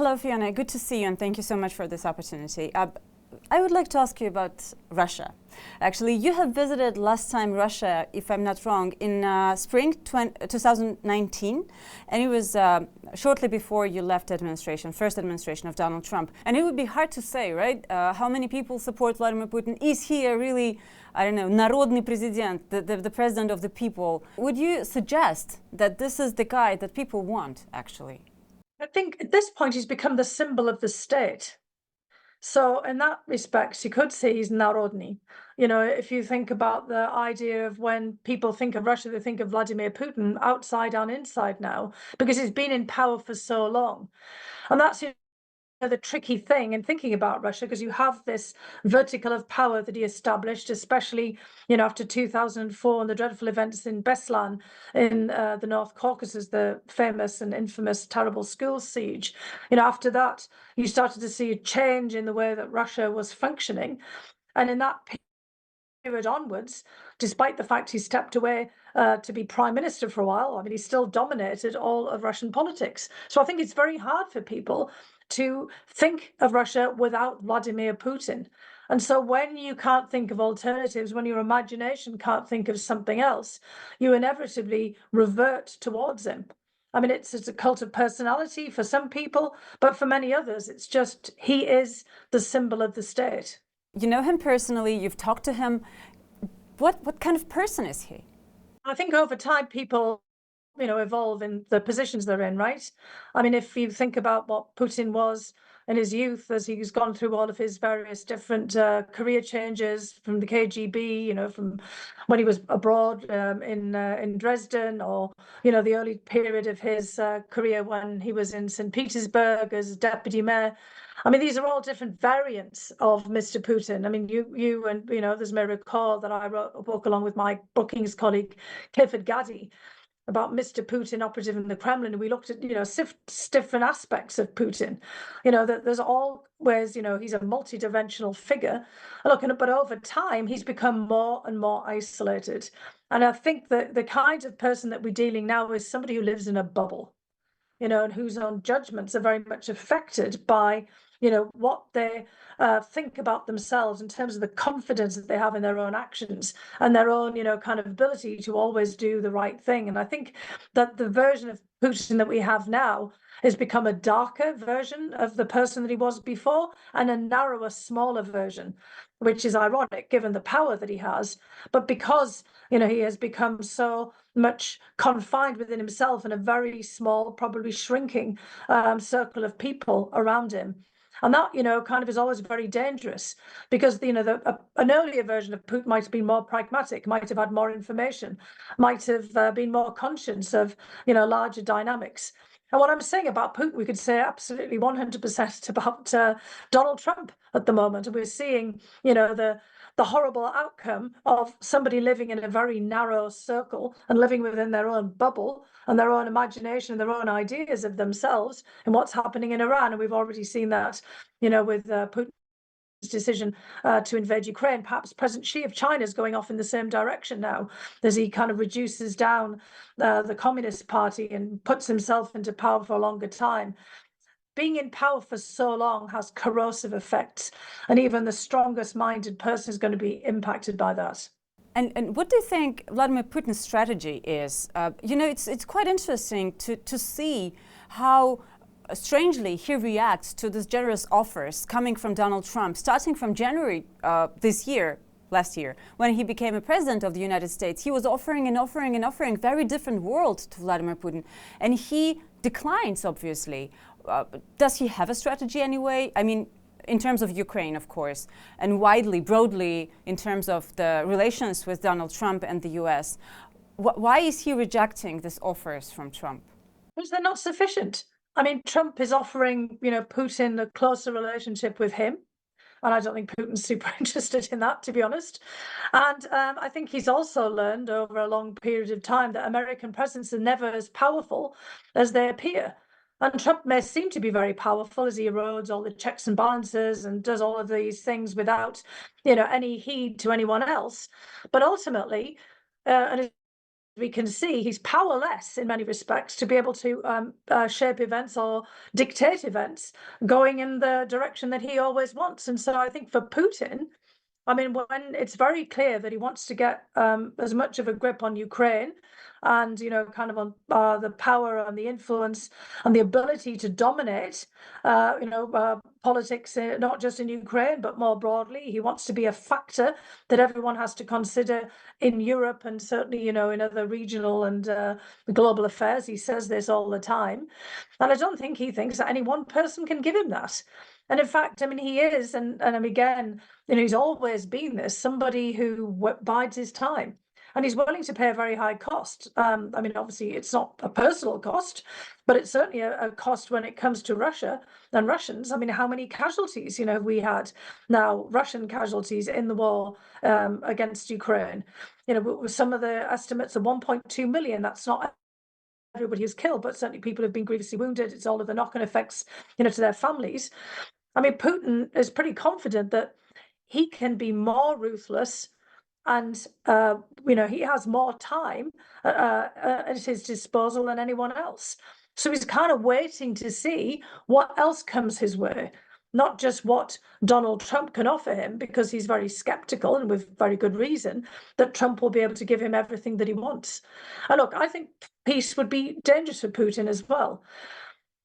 Hello, Fiona. Good to see you, and thank you so much for this opportunity. I would like to ask you about Russia. Actually, you have visited last time Russia, if I'm not wrong, in spring 2019, and it was shortly before you left administration, first administration of Donald Trump. And it would be hard to say, right? How many people support Vladimir Putin? Is he a really, I don't know, народный президент, the president of the people? Would you suggest that this is the guy that people want, actually? I think at this point he's become the symbol of the state. So in that respect, you could say he's narodny. You know, if you think about the idea of when people think of Russia, they think of Vladimir Putin outside and inside now, because he's been in power for so long. And that's the tricky thing in thinking about Russia, because you have this vertical of power that he established, especially, you know, after 2004 and the dreadful events in Beslan in the North Caucasus, the famous and infamous terrible school siege. You know, after that, you started to see a change in the way that Russia was functioning. And in that period onwards, despite the fact he stepped away to be prime minister for a while, I mean, he still dominated all of Russian politics. So I think it's very hard for people to think of Russia without Vladimir Putin. And so when you can't think of alternatives, when your imagination can't think of something else, you inevitably revert towards him. I mean, it's a cult of personality for some people, but for many others, it's just he is the symbol of the state. You know him personally, you've talked to him. What kind of person is he? I think over time people, you know, evolve in the positions they're in, right? I mean, if you think about what Putin was in his youth, as he's gone through all of his various different career changes from the KGB, you know, from when he was abroad in Dresden, or, you know, the early period of his career when he was in St. Petersburg as deputy mayor. I mean, these are all different variants of Mr. Putin. I mean, you and, you know, others may recall that I wrote a book along with my Brookings colleague, Clifford Gaddy, about Mr. Putin operative in the Kremlin. And we looked at, you know, different aspects of Putin. You know, that there's always, you know, he's a multidimensional figure. But over time, he's become more and more isolated. And I think that the kind of person that we're dealing now is somebody who lives in a bubble, you know, and whose own judgments are very much affected by, you know, what they think about themselves in terms of the confidence that they have in their own actions and their own, you know, kind of ability to always do the right thing. And I think that the version of Putin that we have now has become a darker version of the person that he was before, and a narrower, smaller version, which is ironic given the power that he has. But because, you know, he has become so much confined within himself in a very small, probably shrinking circle of people around him. And that, you know, kind of is always very dangerous, because, you know, an earlier version of Putin might have been more pragmatic, might have had more information, might have been more conscious of, you know, larger dynamics. And what I'm saying about Putin, we could say absolutely 100% about Donald Trump at the moment. And we're seeing, you know, the horrible outcome of somebody living in a very narrow circle and living within their own bubble and their own imagination and their own ideas of themselves and what's happening in Iran. And we've already seen that, you know, with Putin's decision to invade Ukraine. Perhaps President Xi of China is going off in the same direction now, as he kind of reduces down the Communist Party and puts himself into power for a longer time. Being in power for so long has corrosive effects, and even the strongest minded person is going to be impacted by that. And what do you think Vladimir Putin's strategy is? You know, it's quite interesting to see how strangely he reacts to these generous offers coming from Donald Trump, starting from January last year, when he became a president of the United States. He was offering and offering and offering very different world to Vladimir Putin, and he declines, obviously. Does he have a strategy anyway? I mean, in terms of Ukraine, of course, and broadly, in terms of the relations with Donald Trump and the US. Why is he rejecting these offers from Trump? Because they're not sufficient. I mean, Trump is offering, you know, Putin a closer relationship with him. And I don't think Putin's super interested in that, to be honest. And I think he's also learned over a long period of time that American presidents are never as powerful as they appear. And Trump may seem to be very powerful as he erodes all the checks and balances and does all of these things without, you know, any heed to anyone else. But ultimately, and we can see he's powerless in many respects to be able to shape events or dictate events going in the direction that he always wants. And so I think for Putin, I mean, when it's very clear that he wants to get as much of a grip on Ukraine and, you know, kind of on the power and the influence and the ability to dominate, politics, not just in Ukraine, but more broadly. He wants to be a factor that everyone has to consider in Europe and certainly, you know, in other regional and global affairs. He says this all the time. And I don't think he thinks that any one person can give him that. And in fact, I mean, he is, and again, you know, he's always been this, somebody who bides his time. And he's willing to pay a very high cost. I mean, obviously, it's not a personal cost, but it's certainly a cost when it comes to Russia and Russians. I mean, how many casualties, you know, we had now, Russian casualties in the war against Ukraine? You know, with some of the estimates of 1.2 million, that's not everybody who's killed, but certainly people have been grievously wounded. It's all of the knock-on effects, you know, to their families. I mean, Putin is pretty confident that he can be more ruthless and, you know, he has more time at his disposal than anyone else. So he's kind of waiting to see what else comes his way, not just what Donald Trump can offer him, because he's very skeptical, and with very good reason, that Trump will be able to give him everything that he wants. And look, I think peace would be dangerous for Putin as well.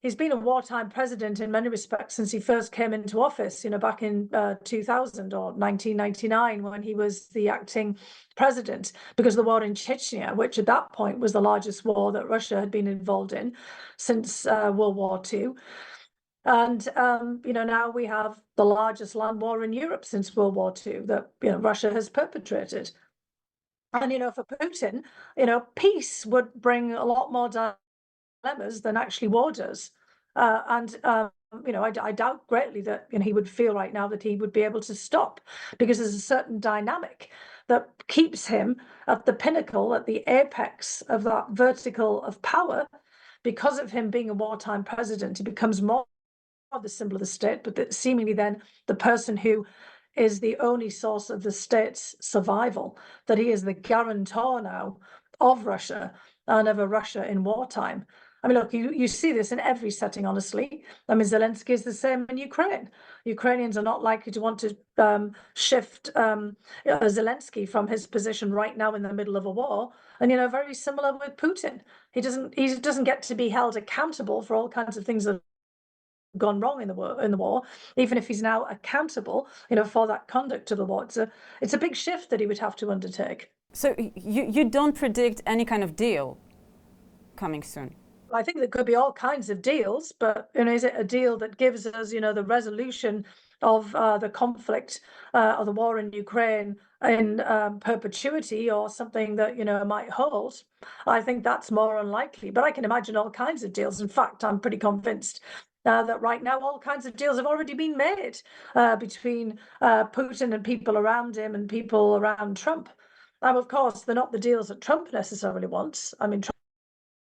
He's been a wartime president in many respects since he first came into office, you know, back in 2000 or 1999, when he was the acting president, because of the war in Chechnya, which at that point was the largest war that Russia had been involved in since World War II. And, you know, now we have the largest land war in Europe since World War II that, you know, Russia has perpetrated. And, you know, for Putin, you know, peace would bring a lot more dilemmas than actually war does. You know, I doubt greatly that, you know, he would feel right now that he would be able to stop, because there's a certain dynamic that keeps him at the pinnacle, at the apex of that vertical of power. Because of him being a wartime president, he becomes more the symbol of the state, but seemingly then the person who is the only source of the state's survival, that he is the guarantor now of Russia and of a Russia in wartime. I mean, look, you see this in every setting, honestly. I mean, Zelensky is the same in Ukraine. Ukrainians are not likely to want to shift Zelensky from his position right now in the middle of a war. And, you know, very similar with Putin. He doesn't get to be held accountable for all kinds of things that gone wrong in the war, even if he's now accountable, you know, for that conduct of the war. It's a big shift that he would have to undertake. So you don't predict any kind of deal coming soon? I think there could be all kinds of deals, but, you know, is it a deal that gives us, you know, the resolution of the conflict of the war in Ukraine in perpetuity, or something that, you know, might hold? I think that's more unlikely, but I can imagine all kinds of deals. In fact, I'm pretty convinced that right now all kinds of deals have already been made between Putin and people around him and people around Trump. Of course, they're not the deals that Trump necessarily wants. I mean, Trump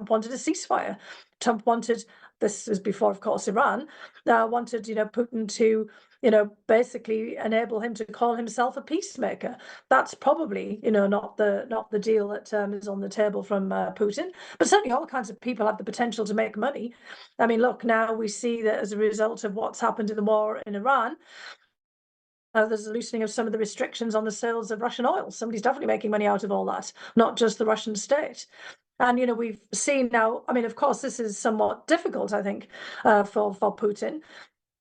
wanted a ceasefire. Trump wanted, this was before, of course, Iran, wanted, you know, Putin to, you know, basically enable him to call himself a peacemaker. That's probably, you know, not the deal that is on the table from Putin. But certainly all kinds of people have the potential to make money. I mean, look, now we see that as a result of what's happened in the war in Iran, there's a loosening of some of the restrictions on the sales of Russian oil. Somebody's definitely making money out of all that, not just the Russian state. And, you know, we've seen now, I mean, of course, this is somewhat difficult, I think, for Putin,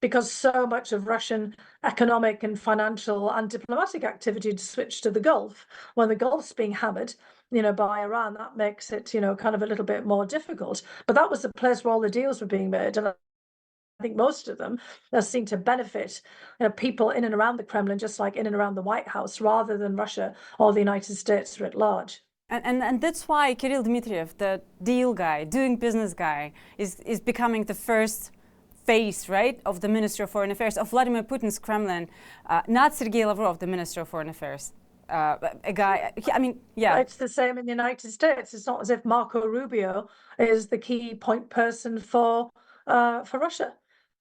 because so much of Russian economic and financial and diplomatic activity had switched to the Gulf. When the Gulf's being hammered, you know, by Iran, that makes it, you know, kind of a little bit more difficult. But that was the place where all the deals were being made. And I think most of them seem to benefit, you know, people in and around the Kremlin, just like in and around the White House, rather than Russia or the United States writ large. And that's why Kirill Dmitriev, the deal guy, doing business guy, is becoming the first face, right, of the Ministry of Foreign Affairs, of Vladimir Putin's Kremlin, not Sergei Lavrov, the Minister of Foreign Affairs. A guy, I mean, yeah. It's the same in the United States. It's not as if Marco Rubio is the key point person for Russia.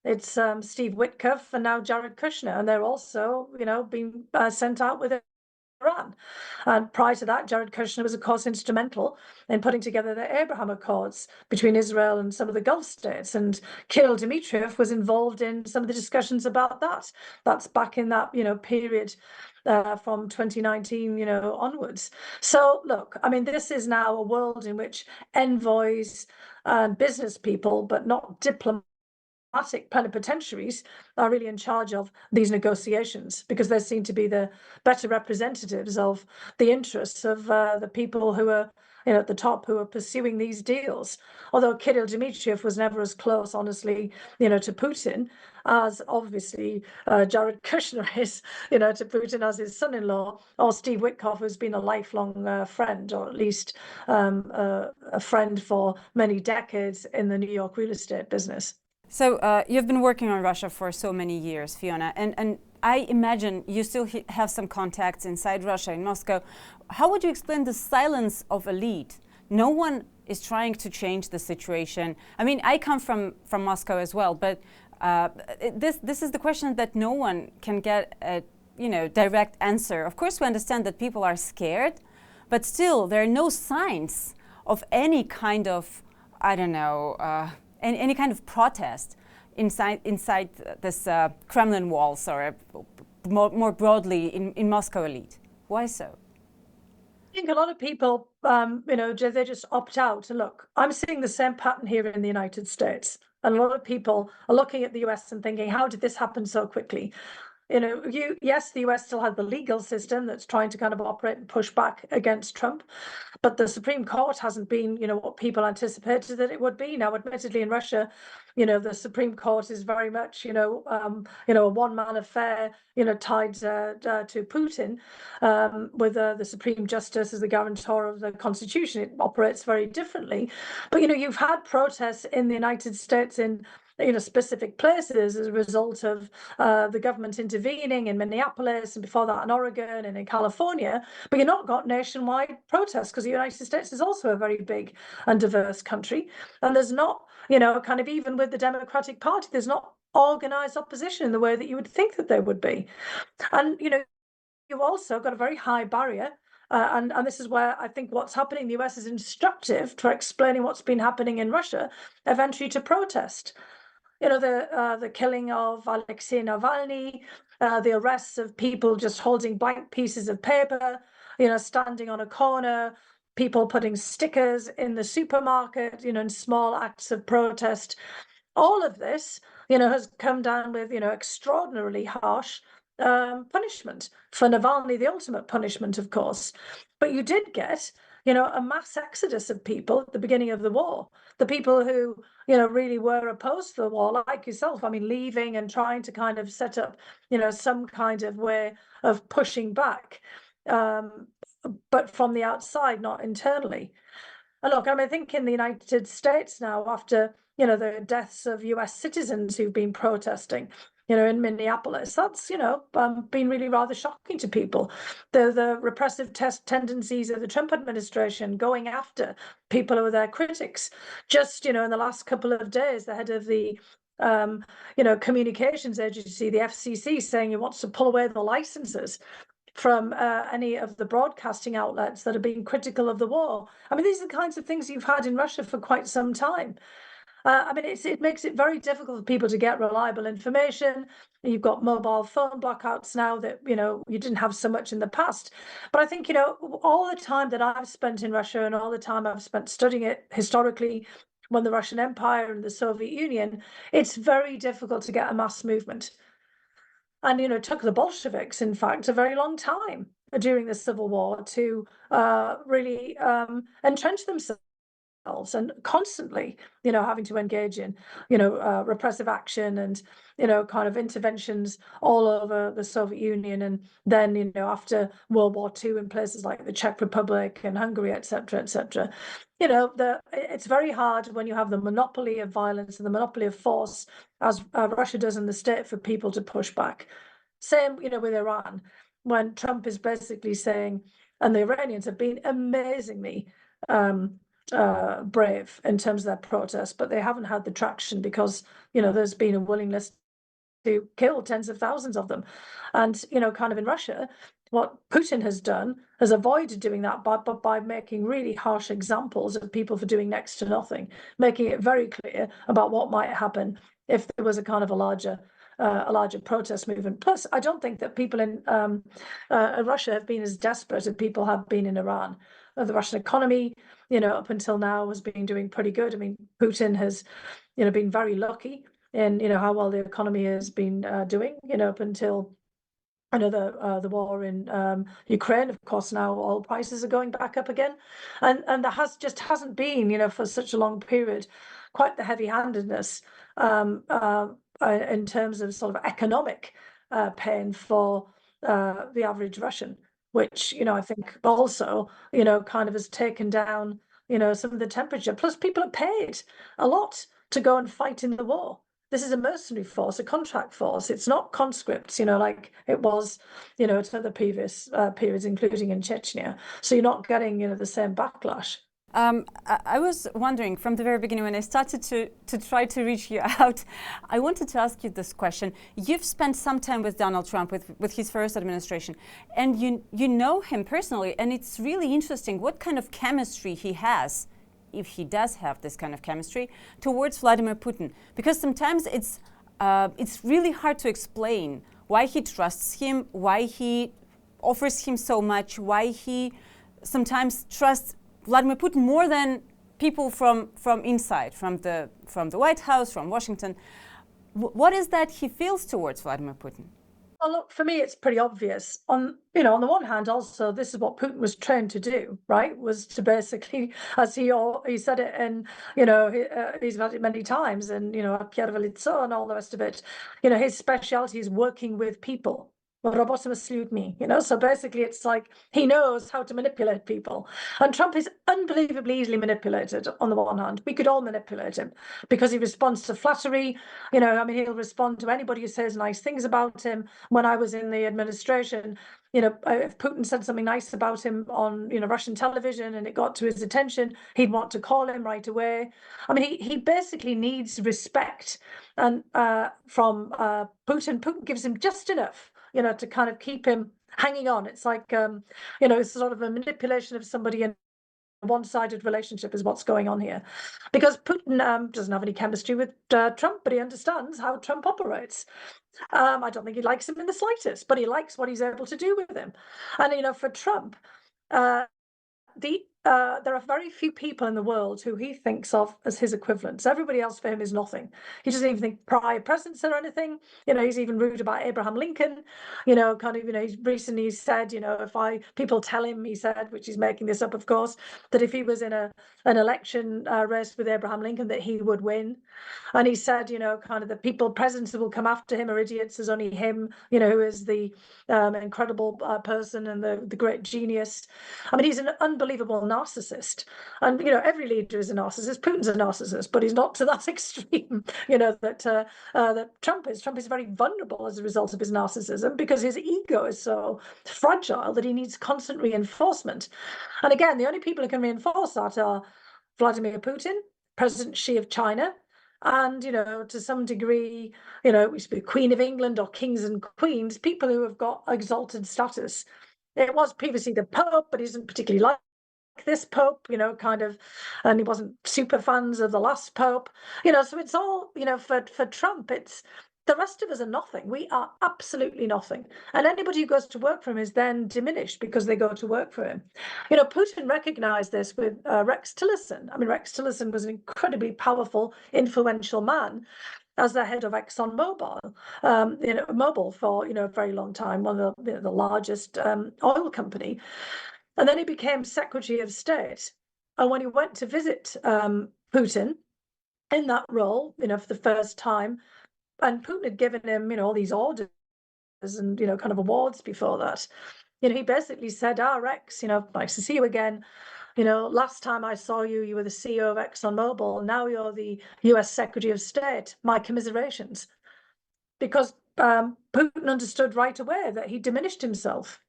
It's Steve Witkoff and now Jared Kushner, and they're also, you know, being sent out with Iran. And prior to that, Jared Kushner was, of course, instrumental in putting together the Abraham Accords between Israel and some of the Gulf states. And Kirill Dmitriev was involved in some of the discussions about that. That's back in that, period from 2019, onwards. So, look, I mean, this is now a world in which envoys and business people, but not diplomats, plenipotentiaries are really in charge of these negotiations because they seem to be the better representatives of the interests of the people who are at the top who are pursuing these deals. Although Kirill Dmitriev was never as close, honestly, to Putin as obviously Jared Kushner is, to Putin as his son-in-law, or Steve Witkoff, who's been a lifelong friend, or at least a friend for many decades in the New York real estate business. So you've been working on Russia for so many years, Fiona, and I imagine you still have some contacts inside Russia, in Moscow. How would you explain the silence of elite? No one is trying to change the situation. I mean, I come from Moscow as well, but this is the question that no one can get a direct answer. Of course, we understand that people are scared, but still, there are no signs of any kind of, I don't know, any kind of protest inside this Kremlin walls, or more broadly in Moscow elite. Why so? I think a lot of people, they just opt out. And look, I'm seeing the same pattern here in the United States. And a lot of people are looking at the US and thinking, how did this happen so quickly? Yes, the US still had the legal system that's trying to kind of operate and push back against Trump, but the Supreme Court hasn't been, what people anticipated that it would be. Now, admittedly, in Russia, the Supreme Court is very much, a one-man affair, tied to Putin, with the Supreme Justice as the guarantor of the Constitution. It operates very differently. But, you've had protests in the United States in specific places as a result of the government intervening in Minneapolis, and before that in Oregon and in California, but you've not got nationwide protests because the United States is also a very big and diverse country. And there's not, kind of even with the Democratic Party, there's not organized opposition in the way that you would think that there would be. And, you've also got a very high barrier. And this is where I think what's happening in the US is instructive for explaining what's been happening in Russia of entry to protest. The killing of Alexei Navalny, the arrests of people just holding blank pieces of paper, standing on a corner, people putting stickers in the supermarket, in small acts of protest. All of this, has come down with, extraordinarily harsh punishment. For Navalny, the ultimate punishment, of course. But you did get, a mass exodus of people at the beginning of the war. The people who, really were opposed to the war, like yourself, I mean, leaving and trying to kind of set up, some kind of way of pushing back, but from the outside, not internally. And look, I think in the United States now, after, the deaths of US citizens who've been protesting, in Minneapolis, that's, been really rather shocking to people. The repressive tendencies of the Trump administration going after people who are their critics. Just, in the last couple of days, the head of the communications agency, the FCC, saying he wants to pull away the licenses from any of the broadcasting outlets that are being critical of the war. I mean, these are the kinds of things you've had in Russia for quite some time. It makes it very difficult for people to get reliable information. You've got mobile phone blackouts now that, you didn't have so much in the past. But I think, all the time that I've spent in Russia and all the time I've spent studying it historically, when the Russian Empire and the Soviet Union, it's very difficult to get a mass movement. And, it took the Bolsheviks, in fact, a very long time during the Civil War to really entrench themselves. And constantly, having to engage in, repressive action and, kind of interventions all over the Soviet Union. And then, after World War II in places like the Czech Republic and Hungary, et cetera, it's very hard when you have the monopoly of violence and the monopoly of force, as Russia does in the state, for people to push back. Same, with Iran, when Trump is basically saying, and the Iranians have been amazingly brave in terms of their protest, but they haven't had the traction because, there's been a willingness to kill tens of thousands of them. And, kind of in Russia, what Putin has done has avoided doing that by making really harsh examples of people for doing next to nothing, making it very clear about what might happen if there was a kind of a larger protest movement. Plus, I don't think that people in Russia have been as desperate as people have been in Iran. The Russian economy, up until now has been doing pretty good. I mean, Putin has, been very lucky in, how well the economy has been doing, up until the war in Ukraine. Of course, now oil prices are going back up again, and there hasn't been, for such a long period, quite the heavy-handedness in terms of sort of economic pain for the average Russian, which I think also kind of has taken down some of the temperature. Plus, people are paid a lot to go and fight in the war. This is a mercenary force, a contract force. It's not conscripts, like it was, to the previous periods, including in Chechnya. So you're not getting, the same backlash. I was wondering from the very beginning when I started to try to reach you out, I wanted to ask you this question. You've spent some time with Donald Trump, with his first administration, and you know him personally, and it's really interesting what kind of chemistry he has, if he does have this kind of chemistry, towards Vladimir Putin. Because sometimes it's really hard to explain why he trusts him, why he offers him so much, why he sometimes trusts Vladimir Putin more than people from inside, from the White House, from Washington. What is that he feels towards Vladimir Putin? Well, look, for me, it's pretty obvious. On the one hand, also, this is what Putin was trained to do, right? Was to basically, as he said it, and he's had it many times, and Pierre and all the rest of it. His specialty is working with people. So basically it's like he knows how to manipulate people. And Trump is unbelievably easily manipulated on the one hand. We could all manipulate him because he responds to flattery. He'll respond to anybody who says nice things about him. When I was in the administration, if Putin said something nice about him on, Russian television and it got to his attention, he'd want to call him right away. He basically needs respect and from Putin. Putin gives him just enough, to kind of keep him hanging on. It's like, it's sort of a manipulation of somebody in a one-sided relationship is what's going on here. Because Putin doesn't have any chemistry with Trump, but he understands how Trump operates. I don't think he likes him in the slightest, but he likes what he's able to do with him. And, for Trump, there are very few people in the world who he thinks of as his equivalents. Everybody else for him is nothing. He doesn't even think prior presidents are anything. He's even rude about Abraham Lincoln. He's recently said, people tell him, he said, which he's making this up, of course, that if he was in an election race with Abraham Lincoln, that he would win. And he said, the presidents who will come after him are idiots. There's only him, who is the incredible person and the great genius. He's an unbelievable narcissist, and every leader is a narcissist. Putin's a narcissist, but he's not to that extreme. That Trump is. Trump is very vulnerable as a result of his narcissism because his ego is so fragile that he needs constant reinforcement. And again, the only people who can reinforce that are Vladimir Putin, President Xi of China, and to some degree, we should be Queen of England or kings and queens, people who have got exalted status. It was previously the Pope, but he isn't particularly like this Pope, and he wasn't super fans of the last Pope, so it's all, for Trump, it's the rest of us are nothing. We are absolutely nothing. And anybody who goes to work for him is then diminished because they go to work for him. Putin recognized this with Rex Tillerson. Rex Tillerson was an incredibly powerful, influential man as the head of ExxonMobil, Mobil for a very long time, one of the largest oil company. And then he became Secretary of State. And when he went to visit Putin in that role, for the first time, and Putin had given him, all these orders and, kind of awards before that, he basically said, Rex, nice to see you again. Last time I saw you, you were the CEO of ExxonMobil. Now you're the US Secretary of State. My commiserations. Because Putin understood right away that he diminished himself.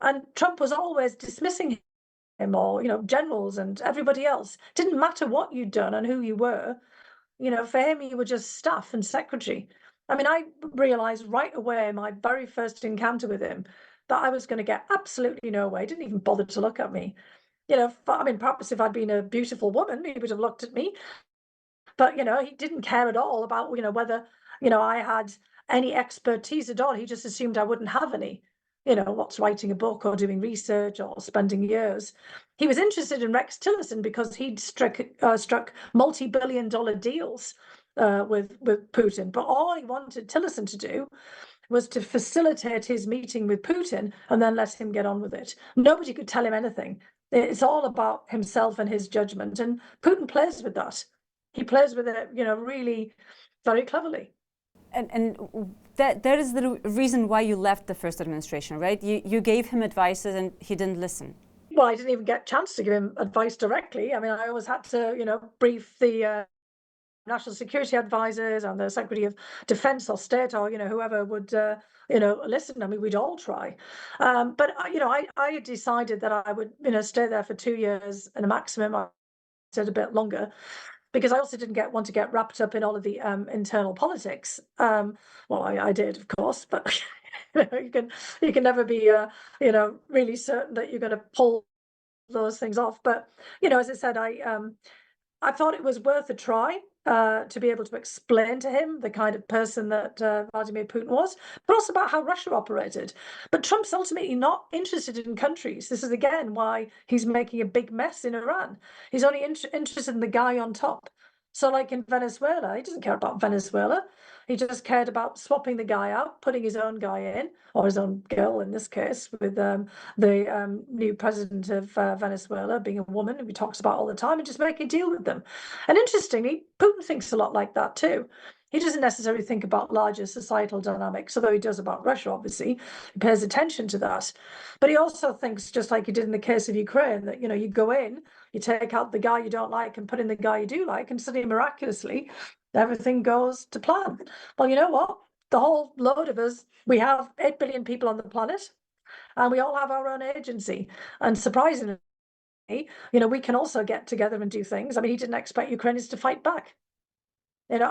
And Trump was always dismissing him, or, generals and everybody else. It didn't matter what you'd done and who you were. For him, you were just staff and secretary. I mean, I realized right away, my very first encounter with him, that I was going to get absolutely no way. He didn't even bother to look at me. I mean, perhaps if I'd been a beautiful woman, he would have looked at me. But, he didn't care at all about, whether, I had any expertise at all. He just assumed I wouldn't have any. What's writing a book or doing research or spending years. He was interested in Rex Tillerson because he'd struck multi-billion-dollar deals with Putin. But all he wanted Tillerson to do was to facilitate his meeting with Putin and then let him get on with it. Nobody could tell him anything. It's all about himself and his judgment. And Putin plays with that. He plays with it, really very cleverly. And that is the reason why you left the first administration, right? You gave him advices and he didn't listen. Well, I didn't even get a chance to give him advice directly. I mean, I always had to, brief the national security advisors and the Secretary of Defense or State or, whoever would, listen. I mean, we'd all try. But, I had decided that I would, stay there for 2 years and a maximum. I said a bit longer, because I also didn't want to get wrapped up in all of the internal politics. Well, I did, of course, but you can never be, really certain that you're going to pull those things off. But as I said, I thought it was worth a try to be able to explain to him the kind of person that Vladimir Putin was, but also about how Russia operated. But Trump's ultimately not interested in countries. This is, again, why he's making a big mess in Iran. He's only interested in the guy on top. So like in Venezuela, he doesn't care about Venezuela. He just cared about swapping the guy out, putting his own guy in, or his own girl in this case, with the new president of Venezuela being a woman who he talks about all the time, and just make a deal with them. And interestingly, Putin thinks a lot like that too. He doesn't necessarily think about larger societal dynamics, although he does about Russia, obviously. He pays attention to that. But he also thinks, just like he did in the case of Ukraine, that, you go in, you take out the guy you don't like and put in the guy you do like, and suddenly, miraculously, everything goes to plan. Well, you know what? The whole load of us, we have 8 billion people on the planet, and we all have our own agency. And surprisingly, we can also get together and do things. I mean, he didn't expect Ukrainians to fight back. And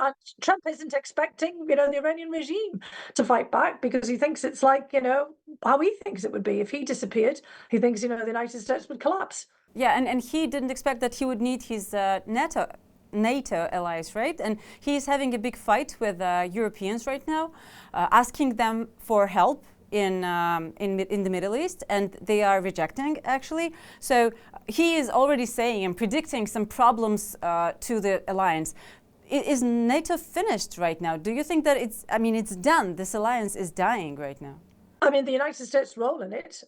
Trump isn't expecting, the Iranian regime to fight back, because he thinks it's like, how he thinks it would be. If he disappeared, he thinks, the United States would collapse. Yeah, and he didn't expect that he would need his NATO allies, right? And he's having a big fight with Europeans right now, asking them for help in the Middle East, and they are rejecting, actually. So he is already saying and predicting some problems to the alliance. Is NATO finished right now? Do you think that it's done? This alliance is dying right now. I mean, the United States' role in it,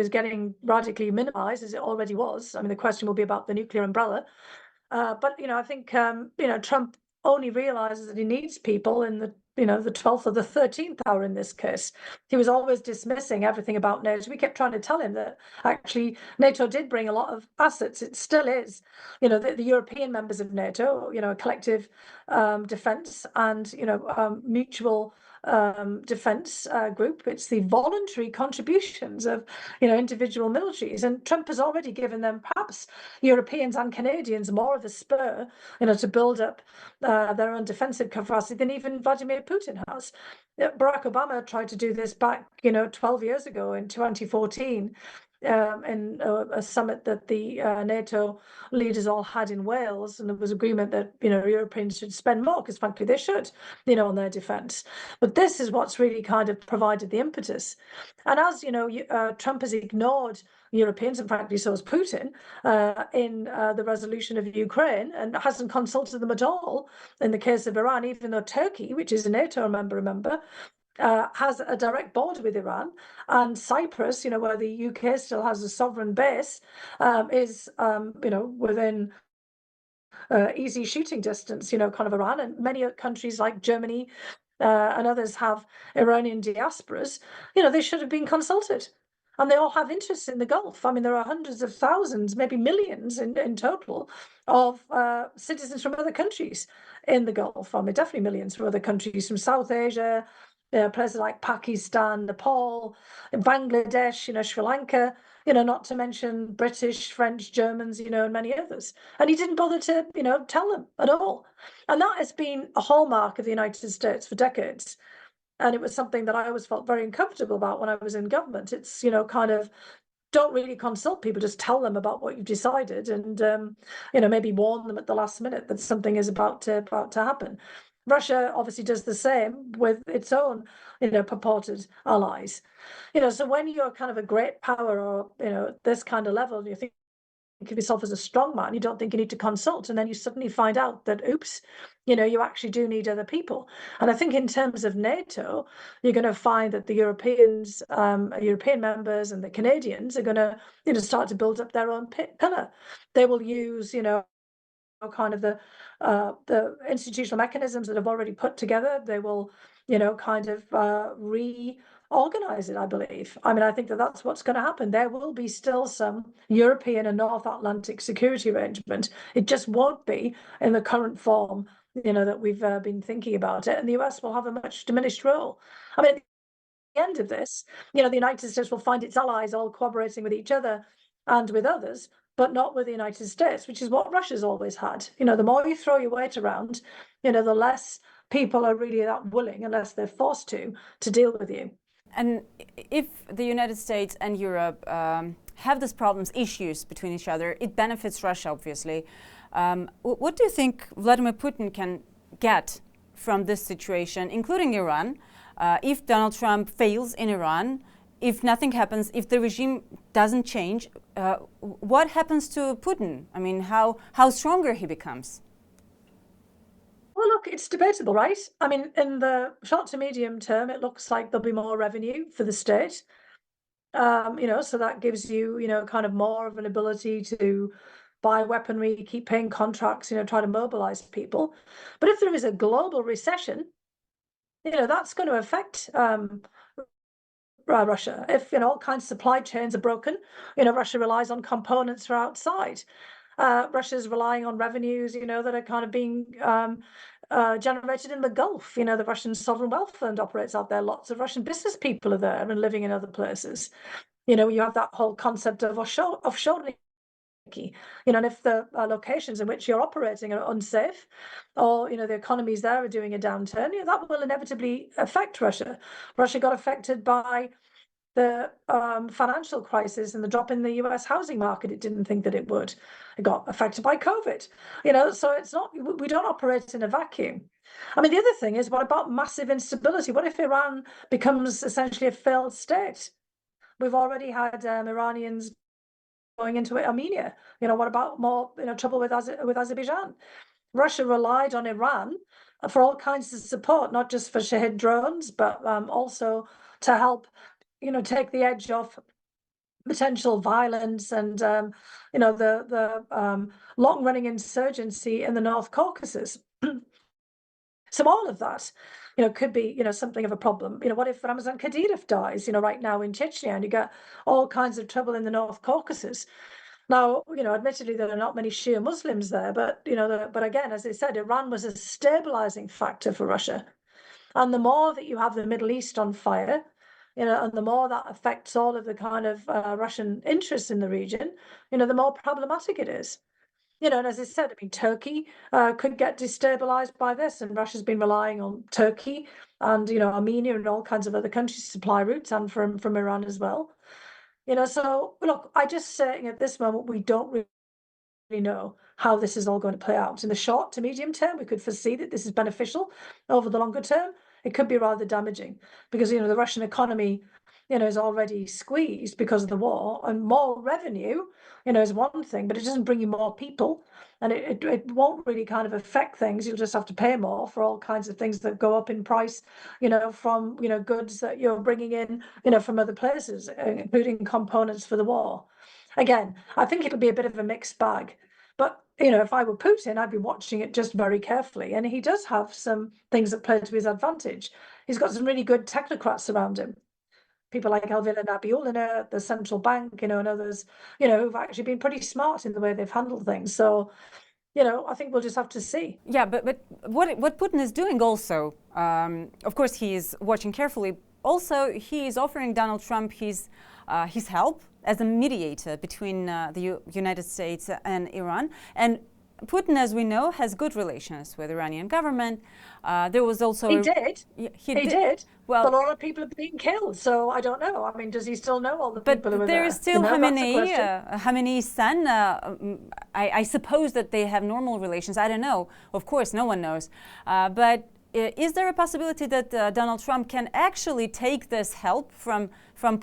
is getting radically minimized, as it already was. I mean, the question will be about the nuclear umbrella. But, I think, Trump only realizes that he needs people in the 12th or the 13th hour in this case. He was always dismissing everything about NATO. We kept trying to tell him that actually NATO did bring a lot of assets. It still is. The European members of NATO, a collective defense and, mutual defense group. It's the voluntary contributions of, individual militaries. And Trump has already given them, perhaps Europeans and Canadians, more of a spur, to build up their own defensive capacity than even Vladimir Putin has. Barack Obama tried to do this back, 12 years ago in 2014. In a summit that the NATO leaders all had in Wales, and there was agreement that Europeans should spend more, because frankly they should, on their defence. But this is what's really kind of provided the impetus. And as Trump has ignored Europeans, and frankly so has Putin, in the resolution of Ukraine, and hasn't consulted them at all in the case of Iran, even though Turkey, which is a NATO member, has a direct border with Iran, and Cyprus, where the UK still has a sovereign base, is, within easy shooting distance, kind of Iran. And many countries like Germany and others have Iranian diasporas. They should have been consulted. And they all have interests in the Gulf. I mean, there are hundreds of thousands, maybe millions in total, of citizens from other countries in the Gulf. I mean, definitely millions from other countries, from South Asia, places like Pakistan, Nepal, Bangladesh, Sri Lanka, not to mention British, French, Germans, and many others. And he didn't bother to, tell them at all. And that has been a hallmark of the United States for decades. And it was something that I always felt very uncomfortable about when I was in government. It's, kind of, don't really consult people, just tell them about what you've decided and, maybe warn them at the last minute that something is about to happen. Russia obviously does the same with its own, purported allies. So when you're kind of a great power or, this kind of level, you think of yourself as a strong man, you don't think you need to consult. And then you suddenly find out that, oops, you actually do need other people. And I think in terms of NATO, you're going to find that the Europeans, European members and the Canadians are going to, start to build up their own pillar. They will use, kind of the institutional mechanisms that have already put together. They will, kind of reorganize it, I believe. I mean, I think that that's what's going to happen. There will be still some European and North Atlantic security arrangement. It just won't be in the current form, that we've been thinking about it. And the US will have a much diminished role. I mean, at the end of this, the United States will find its allies all cooperating with each other and with others, but not with the United States, which is what Russia's always had. The more you throw your weight around, the less people are really that willing, unless they're forced to deal with you. And if the United States and Europe have these problems, issues between each other, it benefits Russia, obviously. What do you think Vladimir Putin can get from this situation, including Iran, if Donald Trump fails in Iran? If nothing happens, if the regime doesn't change, what happens to Putin? I mean, how stronger he becomes? Well, look, it's debatable, right? I mean, in the short to medium term, it looks like there'll be more revenue for the state. So that gives you, kind of more of an ability to buy weaponry, keep paying contracts, try to mobilize people. But if there is a global recession, that's going to affect Russia. If all kinds of supply chains are broken, Russia relies on components from outside. Russia's relying on revenues, that are kind of being generated in the Gulf. The Russian Sovereign Wealth Fund operates out there. Lots of Russian business people are there and living in other places. You have that whole concept of offshoring. And if the locations in which you're operating are unsafe, or the economies there are doing a downturn, that will inevitably affect Russia. Russia got affected by the financial crisis and the drop in the US housing market. It didn't think that it would. It got affected by COVID. So it's not. We don't operate in a vacuum. I mean, the other thing is, what about massive instability? What if Iran becomes essentially a failed state? We've already had Iranians going into Armenia. What about more trouble with Azerbaijan? Russia relied on Iran for all kinds of support, not just for Shahed drones, but also to help take the edge off potential violence and the long-running insurgency in the North Caucasus. So all of that, could be, something of a problem. What if Ramzan Kadyrov dies, right now in Chechnya, and you get all kinds of trouble in the North Caucasus? Now, admittedly, there are not many Shia Muslims there, but, but again, as I said, Iran was a stabilizing factor for Russia. And the more that you have the Middle East on fire, and the more that affects all of the kind of Russian interests in the region, the more problematic it is. And as I said, I mean, Turkey could get destabilized by this, and Russia's been relying on Turkey and, Armenia and all kinds of other countries' supply routes, and from Iran as well. So look, I just say at this moment, we don't really know how this is all going to play out. In the short to medium term, we could foresee that this is beneficial. Over the longer term, it could be rather damaging because, the Russian economy, is already squeezed because of the war, and more revenue, is one thing, but it doesn't bring you more people, and it won't really kind of affect things. You'll just have to pay more for all kinds of things that go up in price, from, goods that you're bringing in, from other places, including components for the war. Again, I think it'll be a bit of a mixed bag. But, if I were Putin, I'd be watching it just very carefully. And he does have some things that play to his advantage. He's got some really good technocrats around him. People like Elvira Nabiullina at the central bank, and others, who've actually been pretty smart in the way they've handled things. So, I think we'll just have to see. Yeah, but what Putin is doing also, of course, he is watching carefully. Also, he is offering Donald Trump his help as a mediator between the United States and Iran. And Putin, as we know, has good relations with the Iranian government. There was also... He did. He did. Well, but a lot of people have been killed, so I don't know. I mean, does he still know all the people who were there? But there is still Khamenei's son. I suppose that they have normal relations. I don't know. Of course, no one knows. But is there a possibility that Donald Trump can actually take this help from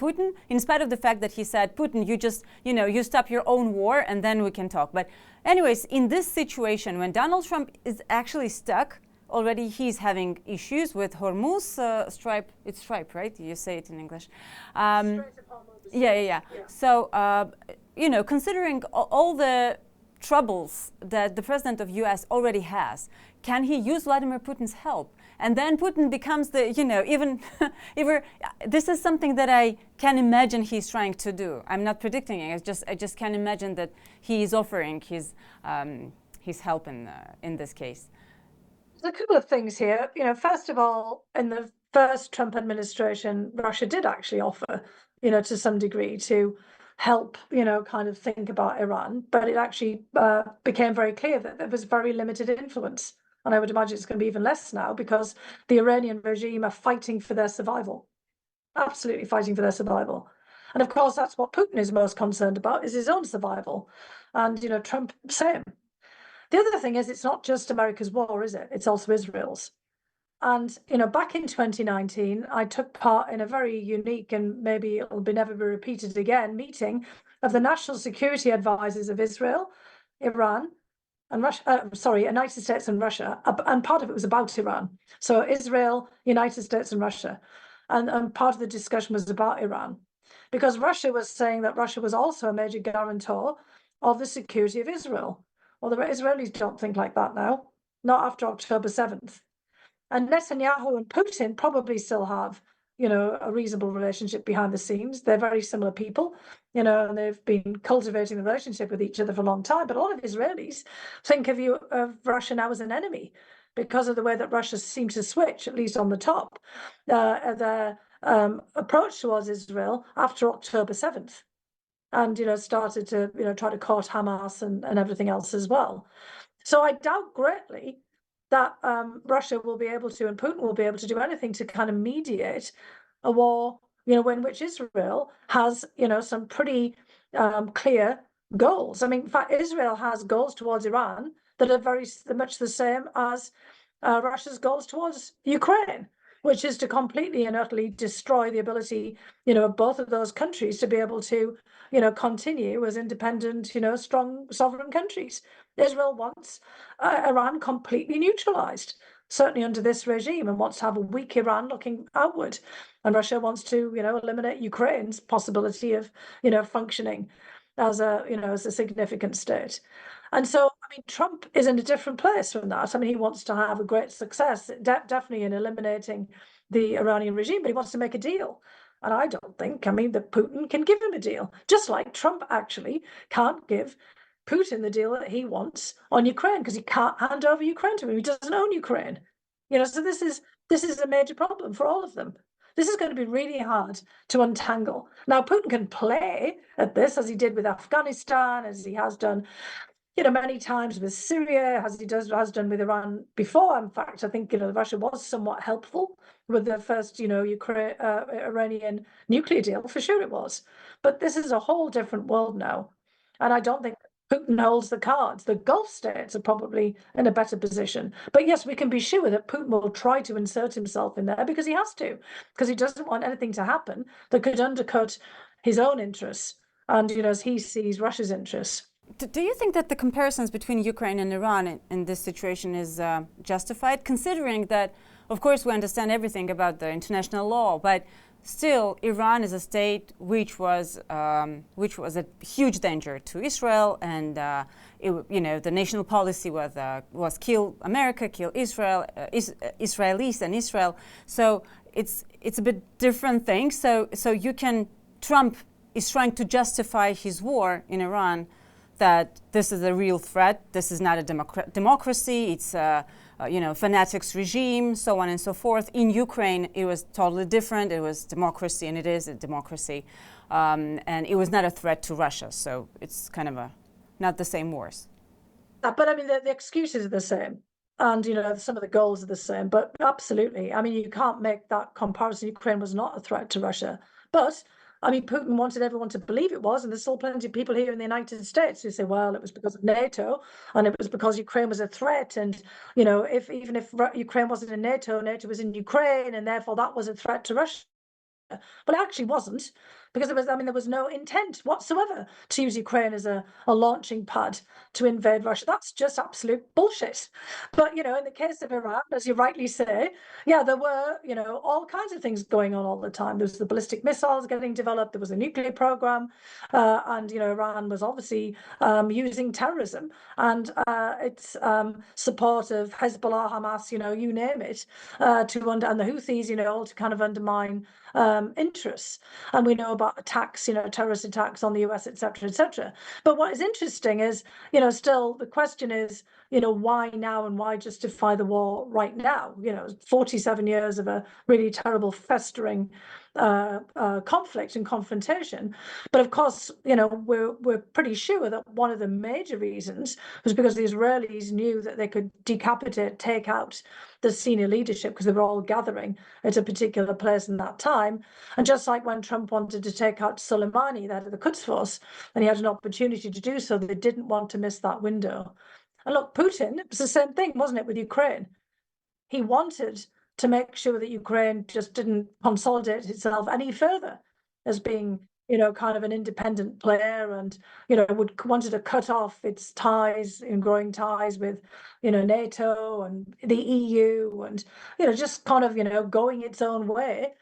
Putin, in spite of the fact that he said, Putin, you just, you stop your own war and then we can talk. But anyways, in this situation, when Donald Trump is actually stuck, already he's having issues with Hormuz Stripe, right? You say it in English. Yeah. So, considering all the troubles that the president of US already has, can he use Vladimir Putin's help? And then Putin becomes the, even this is something that I can imagine he's trying to do. I'm not predicting it. I just can imagine that he is offering his help in this case. There's a couple of things here. First of all, in the first Trump administration, Russia did actually offer, to some degree to help, kind of think about Iran, but it actually became very clear that there was very limited influence. And I would imagine it's going to be even less now because the Iranian regime are fighting for their survival, absolutely fighting for their survival. And of course, that's what Putin is most concerned about, is his own survival. And, Trump, same. The other thing is, it's not just America's war, is it? It's also Israel's. And, back in 2019, I took part in a very unique and maybe it'll never be repeated again meeting of the national security advisors of Israel, Iran, and Russia, United States and Russia. And part of it was about Iran. So Israel, United States and Russia. And part of the discussion was about Iran. Because Russia was saying that Russia was also a major guarantor of the security of Israel. Well, the Israelis don't think like that now, not after October 7th. And Netanyahu and Putin probably still have, a reasonable relationship behind the scenes. They're very similar people, and they've been cultivating the relationship with each other for a long time. But a lot of Israelis think of Russia now as an enemy because of the way that Russia seems to switch, at least on the top, their approach towards Israel after October 7th. And, started to, try to court Hamas and everything else as well. So I doubt greatly that Russia will be able to, and Putin will be able to do anything to kind of mediate a war, in which Israel has, some pretty clear goals. I mean, in fact, Israel has goals towards Iran that are very much the same as Russia's goals towards Ukraine, which is to completely and utterly destroy the ability, of both of those countries to be able to, continue as independent, strong sovereign countries. Israel wants Iran completely neutralized, certainly under this regime, and wants to have a weak Iran looking outward. And Russia wants to, eliminate Ukraine's possibility of, functioning as a significant state. And so, I mean, Trump is in a different place from that. I mean, he wants to have a great success, definitely in eliminating the Iranian regime, but he wants to make a deal. And I don't think, that Putin can give him a deal, just like Trump actually can't give Putin the deal that he wants on Ukraine because he can't hand over Ukraine to him. He doesn't own Ukraine. So this is a major problem for all of them. This is going to be really hard to untangle. Now, Putin can play at this as he did with Afghanistan, as he has done, many times with Syria, as he has done with Iran before. In fact, I think, Russia was somewhat helpful with the first, Iranian nuclear deal. For sure it was. But this is a whole different world now. And I don't think Putin holds the cards. The Gulf states are probably in a better position. But yes, we can be sure that Putin will try to insert himself in there because he has to, because he doesn't want anything to happen that could undercut his own interests and, as he sees Russia's interests. Do you think that the comparisons between Ukraine and Iran in this situation is justified, considering that, of course, we understand everything about the international law, but still, Iran is a state which was a huge danger to Israel, and the national policy was kill America, kill Israel, Israelis and Israel. So it's a bit different thing. So Trump is trying to justify his war in Iran, that this is a real threat. This is not a democracy. It's fanatics regime, so on and so forth. In Ukraine, it was totally different. It was democracy, and it is a democracy. And it was not a threat to Russia. So it's kind of not the same wars. But I mean, the excuses are the same. And, some of the goals are the same. But absolutely, I mean, you can't make that comparison. Ukraine was not a threat to Russia. But, I mean, Putin wanted everyone to believe it was. And there's still plenty of people here in the United States who say, well, it was because of NATO and it was because Ukraine was a threat. And, even if Ukraine wasn't in NATO, NATO was in Ukraine. And therefore, that was a threat to Russia. But it actually wasn't, because there was no intent whatsoever to use Ukraine as a launching pad to invade Russia. That's just absolute bullshit. But, in the case of Iran, as you rightly say, yeah, there were, all kinds of things going on all the time. There was the ballistic missiles getting developed. There was a nuclear program. And, Iran was obviously using terrorism and its support of Hezbollah, Hamas, you name it, and the Houthis, all to kind of undermine interests. And we know about attacks, terrorist attacks on the US, etc., etc. But what is interesting is, still the question is, why now and why justify the war right now? 47 years of a really terrible festering conflict and confrontation. But of course, we're pretty sure that one of the major reasons was because the Israelis knew that they could decapitate, take out the senior leadership, because they were all gathering at a particular place in that time. And just like when Trump wanted to take out Soleimani, the head of the Quds Force, and he had an opportunity to do so, they didn't want to miss that window. And look, Putin, it was the same thing, wasn't it, with Ukraine? He wanted to make sure that Ukraine just didn't consolidate itself any further as being, kind of an independent player, and, wanted to cut off its ties and growing ties with, NATO and the EU, and, just kind of, going its own way.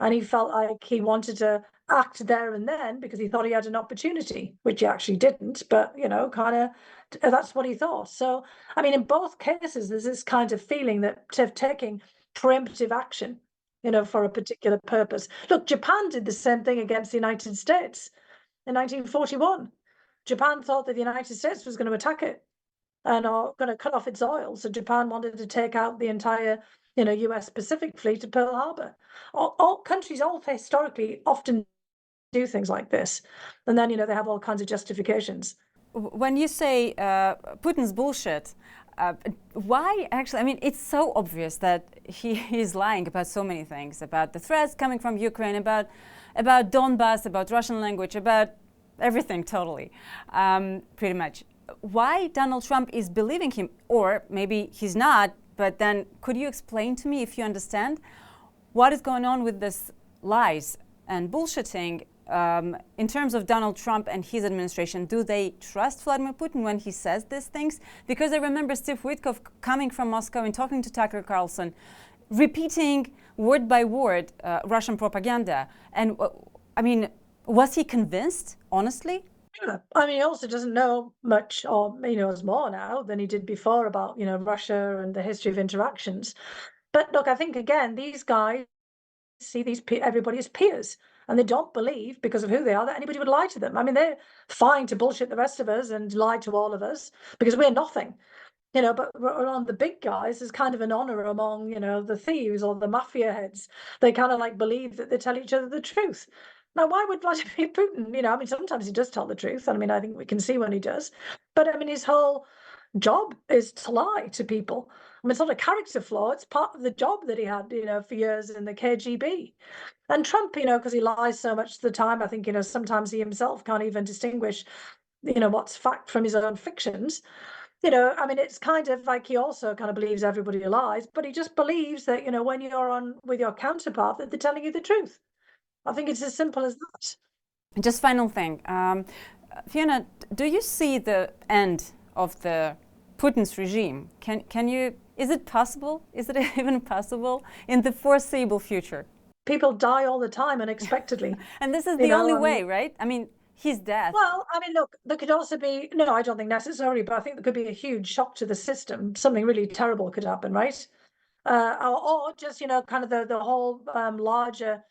And he felt like he wanted to act there and then because he thought he had an opportunity, which he actually didn't, but, kind of that's what he thought. So, I mean, in both cases, there's this kind of feeling that taking preemptive action, for a particular purpose. Look, Japan did the same thing against the United States in 1941. Japan thought that the United States was going to attack it and are going to cut off its oil. So Japan wanted to take out the entire, US Pacific Fleet at Pearl Harbor. All countries, all historically, often do things like this. And then, they have all kinds of justifications. When you say Putin's bullshit, why actually? I mean, it's so obvious that he is lying about so many things, about the threats coming from Ukraine, about Donbass, about Russian language, about everything totally, pretty much. Why Donald Trump is believing him, or maybe he's not, but then could you explain to me, if you understand, what is going on with this lies and bullshitting in terms of Donald Trump and his administration? Do they trust Vladimir Putin when he says these things? Because I remember Steve Witkoff coming from Moscow and talking to Tucker Carlson, repeating word by word Russian propaganda. And I mean, was he convinced, honestly? Yeah. I mean, he also doesn't know much, or he knows more now than he did before about, Russia and the history of interactions. But look, I think, again, these guys see everybody as peers. And they don't believe, because of who they are, that anybody would lie to them. I mean, they're fine to bullshit the rest of us and lie to all of us because we're nothing, but around the big guys, there's kind of an honor among, the thieves or the mafia heads. They kind of believe that they tell each other the truth. Now, why would Vladimir Putin, I mean, sometimes he does tell the truth. I mean, I think we can see when he does. But I mean, his whole job is to lie to people. I mean, it's not a character flaw. It's part of the job that he had, for years in the KGB. And Trump, because he lies so much of the time, I think, sometimes he himself can't even distinguish, what's fact from his own fictions. I mean, it's kind of like he also kind of believes everybody lies, but he just believes that, when you're on with your counterpart, that they're telling you the truth. I think it's as simple as that. Just final thing. Fiona, do you see the end of the Putin's regime? Can you, is it possible? Is it even possible in the foreseeable future? People die all the time unexpectedly. And this is the only way, right? I mean, his death. Well, I mean, look, there could also be, no, I don't think necessarily, but I think there could be a huge shock to the system. Something really terrible could happen, right? Or just, kind of the whole larger,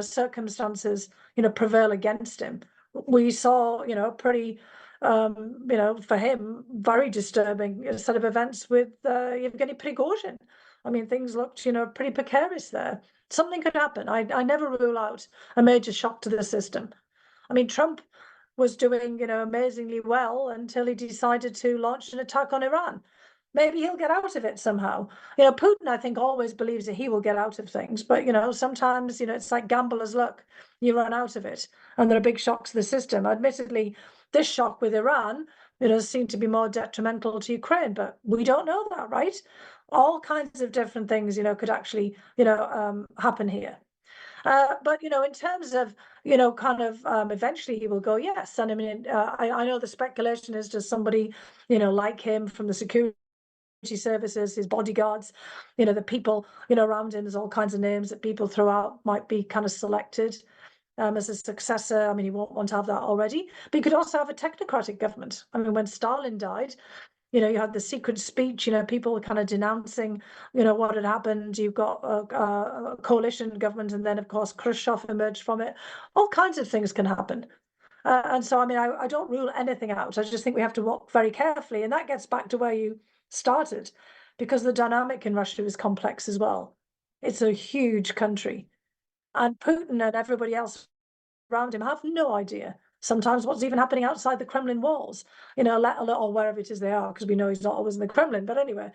circumstances, prevail against him. We saw, pretty for him, very disturbing set of events with Yevgeny Prigozhin. I mean, things looked, pretty precarious there. Something could happen. I never rule out a major shock to the system. I mean, Trump was doing, amazingly well until he decided to launch an attack on Iran. Maybe he'll get out of it somehow. Putin, I think, always believes that he will get out of things. But, sometimes, it's like gambler's luck. You run out of it. And there are big shocks to the system. Admittedly, this shock with Iran, seemed to be more detrimental to Ukraine. But we don't know that, right? All kinds of different things, could actually, happen here. But, in terms of, eventually he will go, yes. And I mean, I know the speculation is just somebody, like him from the security services, his bodyguards, the people, around him. There's all kinds of names that people throw out, might be kind of selected as a successor. I mean, he won't want to have that already. But you could also have a technocratic government. I mean, when Stalin died, you had the secret speech, people were kind of denouncing, what had happened. You've got a coalition government, and then, of course, Khrushchev emerged from it. All kinds of things can happen. And so, I mean, I don't rule anything out. I just think we have to walk very carefully. And that gets back to where you started, because the dynamic in Russia is complex as well. It's a huge country. And Putin and everybody else around him have no idea sometimes what's even happening outside the Kremlin walls, or wherever it is they are, because we know he's not always in the Kremlin. But anyway,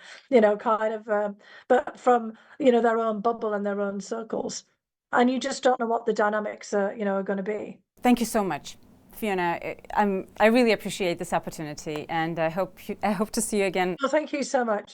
but from, their own bubble and their own circles. And you just don't know what the dynamics are going to be. Thank you so much, Fiona. I really appreciate this opportunity, and I hope to see you again. Well, thank you so much.